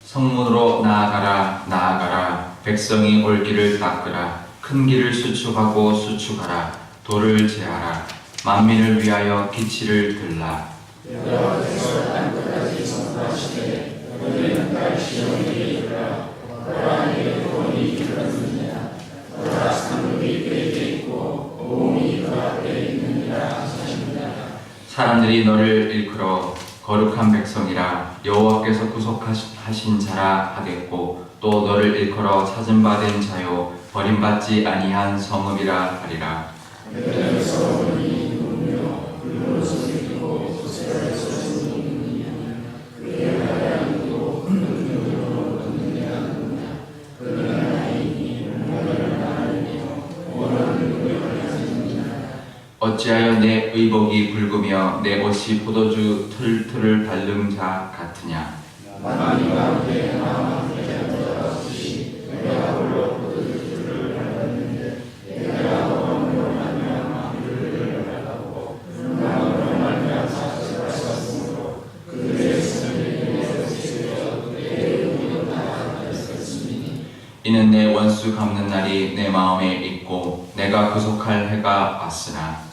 성문으로 나아가라 나아가라. 백성이 올 길을 닦으라. 큰 길을 수축하고 수축하라. 돌을 제하라. 만민을 위하여 기치를 들라. 사람들이 너를 일컬어 거룩한 백성이라 여호와께서 구속하신 자라 하겠고, 또 너를 일컬어 찾은 바 된 자요 버림받지 아니한 성읍이라 하리라. 어찌하여 내 의복이 붉으며 내 옷이 포도주 틀틀을 밟는 자 같으냐. 이는 내 원수 갚는 날이 내 마음에 있고 내가 구속할 해가 왔으나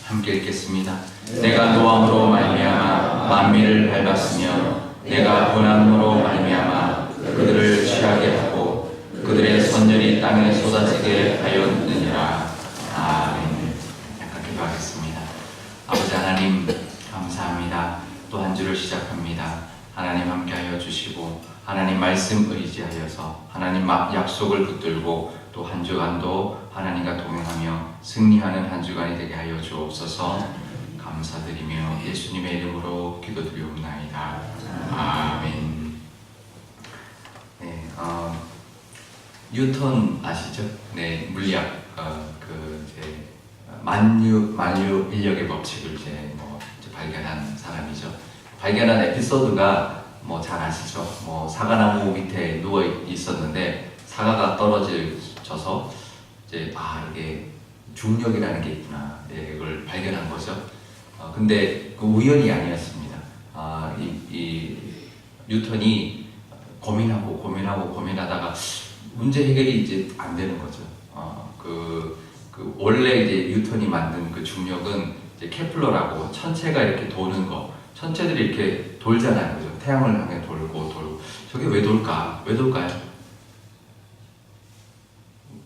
함께 읽겠습니다. 내가 노함으로 말미암아 만민을 밟았으며 내가 고난으로 말미암아 그들을 취하게 하고 그들의 선열이 땅에 쏟아지게 하였느니라. 아멘. 약간 기도하겠습니다. 아버지 하나님 감사합니다. 또 한 주를 시작합니다. 하나님 함께하여 주시고 하나님 말씀 의지하여서 하나님 약속을 붙들고 또 한 주간도 하나님과 동행하며 승리하는 한 주간이 되게 하여 주옵소서. 감사드리며 예수님의 이름으로 기도드리옵나이다. 아멘. 네, 뉴턴 아시죠? 네, 물리학 만유 인력의 법칙을 이제 발견한 사람이죠. 발견한 에피소드가 잘 아시죠? 사과나무 밑에 누워 있었는데 사과가 떨어져서 이제 이게 중력이라는 게 있구나. 이걸 발견한 거죠. 근데 그 우연이 아니었습니다. 이 뉴턴이 고민하다가 문제 해결이 이제 안 되는 거죠. 원래 이제 뉴턴이 만든 그 중력은 이제 케플러라고 천체가 이렇게 도는 거, 천체들이 이렇게 돌잖아요, 그죠? 태양을 향해 돌고. 저게 왜 돌까? 왜 돌까요?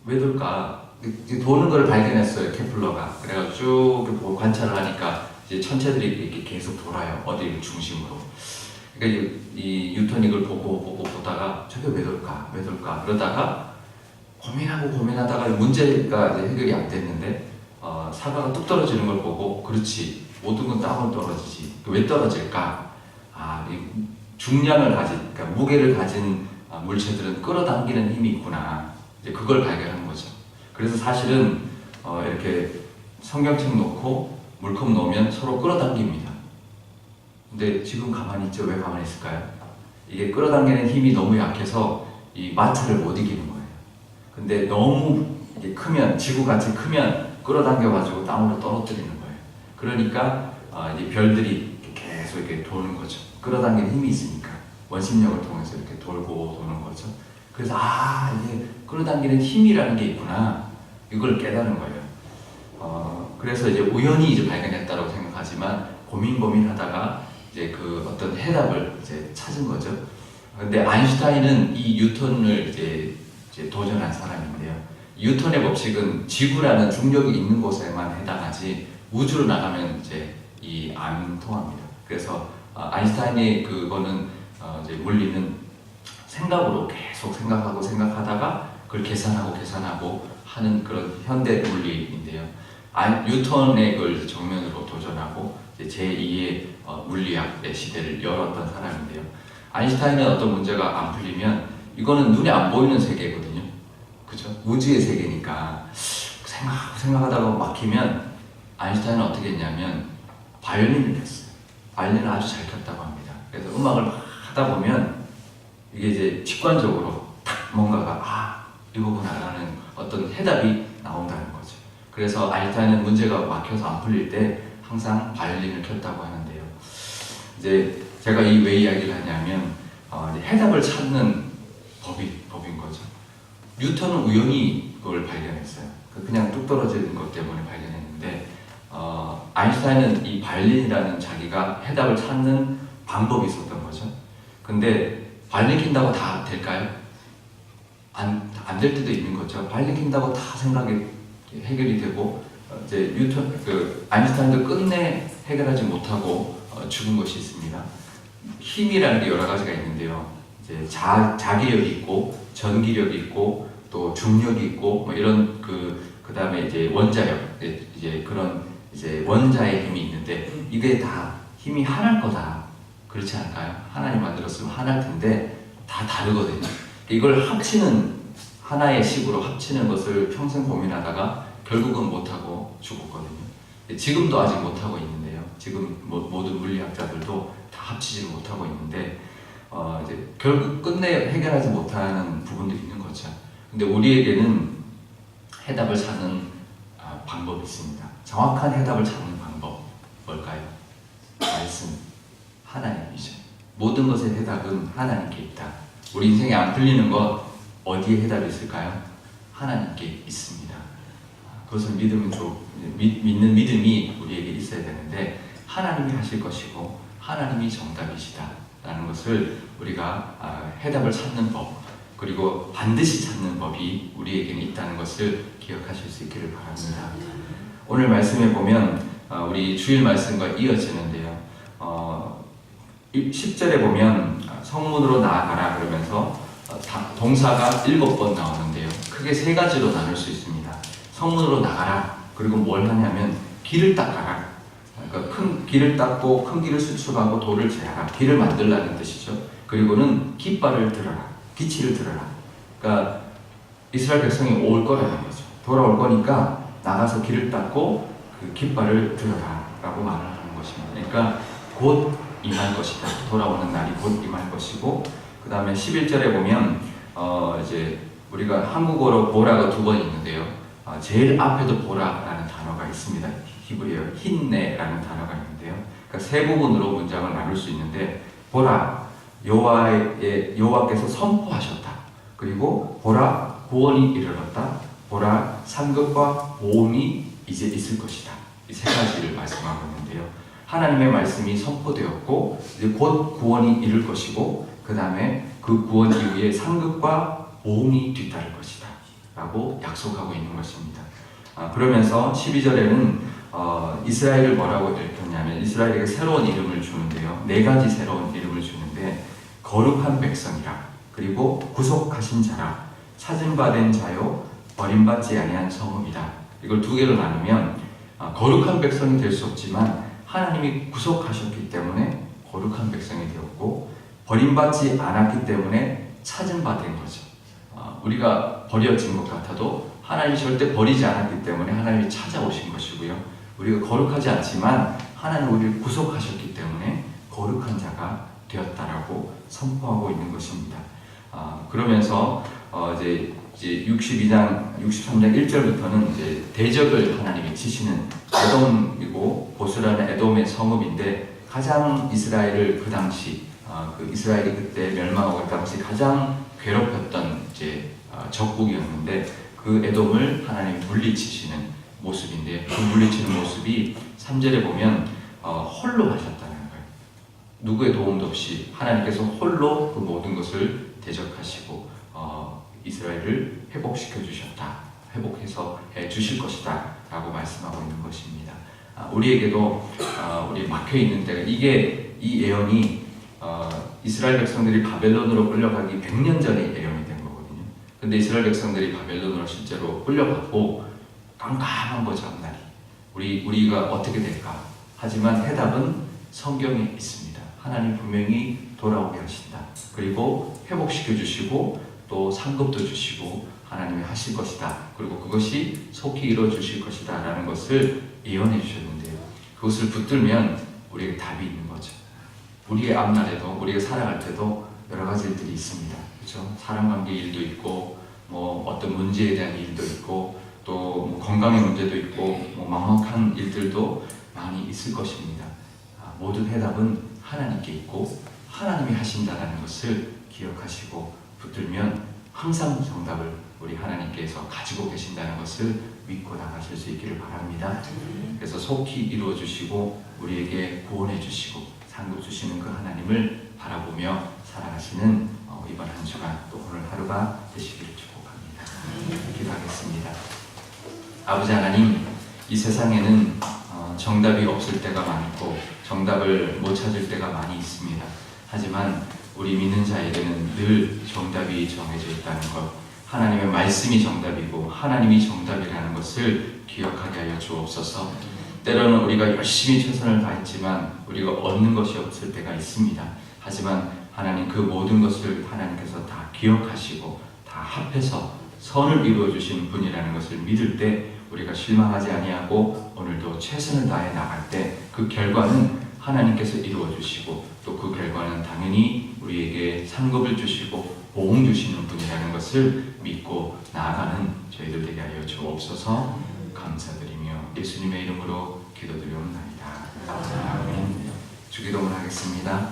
왜 돌까? 도는 걸 발견했어요, 케플러가. 그래가지고 쭉 관찰을 하니까 이제 천체들이 이렇게 계속 돌아요, 어디 중심으로. 그러니까 이 뉴턴이 이걸 보다가 저게 왜 돌까? 그러다가 고민하다가 문제가 이제 해결이 안 됐는데 사과가 뚝 떨어지는 걸 보고, 그렇지, 모든 건 땅으로 떨어지지. 왜 떨어질까? 이 중량을 그러니까 무게를 가진 물체들은 끌어당기는 힘이 있구나. 이제 그걸 발견한 거죠. 그래서 사실은 이렇게 성경책 놓고 물컵 놓으면 서로 끌어당깁니다. 근데 지금 가만히 있죠? 왜 가만히 있을까요? 이게 끌어당기는 힘이 너무 약해서 이 마찰을 못 이기는 거예요. 근데 너무 이게 크면, 지구같이 크면 끌어당겨가지고 땅으로 떨어뜨리는 거예요. 그러니까 이제 별들이 계속 이렇게 도는 거죠. 끌어당기는 힘이 있으니까 원심력을 통해서 이렇게 돌고 도는 거죠. 그래서 이게 끌어당기는 힘이라는 게 있구나. 이걸 깨달은 거예요. 그래서 이제 우연히 이제 발견했다고 생각하지만 고민하다가 이제 그 어떤 해답을 이제 찾은 거죠. 근데 아인슈타인은 이 뉴턴을 이제 도전한 사람인데요. 뉴턴의 법칙은 지구라는 중력이 있는 곳에만 해당하지 우주로 나가면 이제 안 통합니다. 그래서 아인슈타인의 그거는 이제 물리는 생각으로 계속 생각하다가 그걸 계산하고 하는 그런 현대 물리인데요. 뉴턴의 그걸 정면으로 도전하고 제2의 물리학의 시대를 열었던 사람인데요. 아인슈타인은 어떤 문제가 안 풀리면 이거는 눈에 안 보이는 세계거든요. 그죠? 우주의 세계니까 생각하다가 막히면 아인슈타인은 어떻게 했냐면 바이올린을 켰어요. 바이올린을 아주 잘 켰다고 합니다. 그래서 음악을 막 하다 보면 이게 이제 직관적으로 딱 뭔가가 이 부분 알아는 어떤 해답이 나온다는 거죠. 그래서 아인슈타인은 문제가 막혀서 안 풀릴 때 항상 바이올린을 켰다고 하는데요. 이제 제가 이 왜 이야기를 하냐면 해답을 찾는 법인 거죠. 뉴턴은 우연히 그걸 발견했어요. 그냥 뚝 떨어지는 것 때문에 발견했는데 아인슈타인은 이 바이올린이라는 자기가 해답을 찾는 방법이 있었던 거죠. 근데 바이올린 킨다고 다 될까요? 안 될 때도 있는 거죠. 바이올린 킨다고 다 생각이 해결이 되고 이제 아인슈타인도 끝내 해결하지 못하고 죽은 것이 있습니다. 힘이라는 게 여러 가지가 있는데요. 이제 자기력이 있고 전기력이 있고 또 중력이 있고 뭐 이런 그다음에 이제 원자력 이제 그런 이제 원자의 힘이 있는데 이게 다 힘이 하나일 거다. 그렇지 않을까요? 하나님 만들었으면 하나일 텐데 다 다르거든요. 이걸 합치는 하나의 식으로 합치는 것을 평생 고민하다가 결국은 못하고 죽었거든요. 지금도 아직 못하고 있는데요. 지금 모든 물리학자들도 다 합치지 못하고 있는데 이제 결국 끝내 해결하지 못하는 부분들이 있는 거죠. 근데 우리에게는 해답을 찾는 방법이 있습니다. 정확한 해답을 찾는 방법 뭘까요? 말씀, 하나님이죠. 모든 것의 해답은 하나님께 있다. 우리 인생에 안 풀리는 것 어디에 해답이 있을까요? 하나님께 있습니다. 그것을 믿는 믿음이 우리에게 있어야 되는데 하나님이 하실 것이고 하나님이 정답이시다 라는 것을 우리가 해답을 찾는 법 그리고 반드시 찾는 법이 우리에게는 있다는 것을 기억하실 수 있기를 바랍니다. 오늘 말씀에 보면 우리 주일 말씀과 이어지는데요. 10절에 보면 성문으로 나아가라 그러면서 동사가 7번 나오는데요. 크게 3가지로 나눌 수 있습니다. 성문으로 나가라. 그리고 뭘 하냐면 길을 닦아라. 그러니까 큰 길을 닦고 큰 길을 수축하고 돌을 제하라. 길을 만들라는 뜻이죠. 그리고는 깃발을 들어라. 기치를 들어라. 그러니까 이스라엘 백성이 올 거라는 거죠. 돌아올 거니까 나가서 길을 닦고 그 깃발을 들어라 라고 말을 하는 것입니다. 그러니까 곧 임할 것이다. 돌아오는 날이 곧 임할 것이고 그 다음에 11절에 보면 이제 우리가 한국어로 보라가 2번 있는데요. 제일 앞에도 보라라는 단어가 있습니다. 히브리어 힌네라는 단어가 있는데요. 그러니까 3부분으로 문장을 나눌 수 있는데 보라 여호와께서 선포하셨다. 그리고 보라 구원이 이르렀다. 보라 상급과 보응이 이제 있을 것이다. 이 3가지를 말씀하고 있는데요. 하나님의 말씀이 선포되었고 이제 곧 구원이 이를 것이고 그 다음에 그 구원 이후에 상급과 보응이 뒤따를 것이다 라고 약속하고 있는 것입니다. 그러면서 12절에는 이스라엘을 뭐라고 일컫냐면 이스라엘에게 새로운 이름을 주는데요. 4가지 새로운 이름을 주는데 거룩한 백성이라 그리고 구속하신 자라 찾음받은 자요 버림받지 아니한 성읍이다. 이걸 2개로 나누면 거룩한 백성이 될 수 없지만 하나님이 구속하셨기 때문에 거룩한 백성이 되었고 버림받지 않았기 때문에 찾음받은 거죠. 우리가 버려진 것 같아도 하나님이 절대 버리지 않았기 때문에 하나님이 찾아오신 것이고요. 우리가 거룩하지 않지만 하나님 우리를 구속하셨기 때문에 거룩한 자가 되었다라고 선포하고 있는 것입니다. 그러면서 이제 63장 1절부터는 이제 대적을 하나님이 치시는 에돔이고 보스라는 에돔의 성읍인데 가장 이스라엘을 그 당시 그 이스라엘이 그때 멸망하고 그 당시 가장 괴롭혔던 이제 적국이었는데 그 에돔을 하나님이 물리치시는 모습인데 그 물리치는 모습이 3절에 보면 홀로 하셨다는 거예요. 누구의 도움도 없이 하나님께서 홀로 그 모든 것을 대적하시고 이스라엘을 회복시켜 주셨다. 회복해서 해 주실 것이다 라고 말씀하고 있는 것입니다. 우리에게도 우리 막혀 있는 때가 이 예언이 이스라엘 백성들이 바벨론으로 끌려가기 100년 전에 예언이 된 거거든요. 근데 이스라엘 백성들이 바벨론으로 실제로 끌려가고 깜깜한 거죠. 앞날이 우리가 어떻게 될까? 하지만 해답은 성경에 있습니다. 하나님 분명히 돌아오게 하신다. 그리고 회복시켜 주시고 또 상급도 주시고 하나님이 하실 것이다. 그리고 그것이 속히 이루어 주실 것이다 라는 것을 예언해 주셨는데요. 그것을 붙들면 우리에게 답이 있는 거죠. 우리의 앞날에도 우리가 살아갈 때도 여러 가지 일들이 있습니다. 그렇죠? 사람 관계 일도 있고 뭐 어떤 문제에 대한 일도 있고 또뭐 건강의 문제도 있고 뭐 막막한 일들도 많이 있을 것입니다. 모든 해답은 하나님께 있고 하나님이 하신다는 것을 기억하시고 붙들면 항상 정답을 우리 하나님께서 가지고 계신다는 것을 믿고 나가실 수 있기를 바랍니다. 그래서 속히 이루어 주시고 우리에게 구원해 주시고 상급 주시는 그 하나님을 바라보며 살아가시는 이번 한 주간 또 오늘 하루가 되시기를 축복합니다. 기도하겠습니다. 아버지 하나님, 이 세상에는 정답이 없을 때가 많고 정답을 못 찾을 때가 많이 있습니다. 하지만 우리 믿는 자에게는 늘 정답이 정해져 있다는 것, 하나님의 말씀이 정답이고 하나님이 정답이라는 것을 기억하게 하여 주옵소서. 때로는 우리가 열심히 최선을 다했지만 우리가 얻는 것이 없을 때가 있습니다. 하지만 하나님 그 모든 것을 하나님께서 다 기억하시고 다 합해서 선을 이루어 주신 분이라는 것을 믿을 때 우리가 실망하지 아니하고 오늘도 최선을 다해 나갈 때 그 결과는 하나님께서 이루어 주시고 또 그 결과는 당연히 우리에게 상급을 주시고 보응 주시는 분이라는 것을 믿고 나아가는 저희들 되게 하여 주옵소서. 감사드리며 예수님의 이름으로 기도드리옵나이다. 아멘. 주기도문 하겠습니다.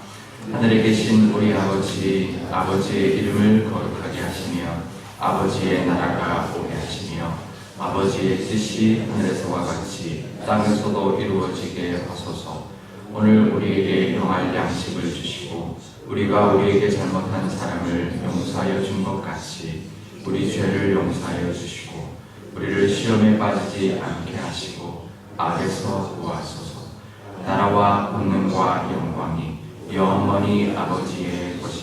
하늘에 계신 우리 아버지, 아버지의 이름을 거룩하게 하시며 아버지의 나라가 오게 하시며 아버지의 뜻이 하늘에서와 같이 땅에서도 이루어지게 하소서. 오늘 우리에게 용할 양식을 주시고 우리가 우리에게 잘못한 사람을 용서하여 준 것 같이 우리 죄를 용서하여 주시고 우리를 시험에 빠지지 않게 하시고 악에서 구하소서. 나라와 권능과 영광이 영원히 아버지의 것이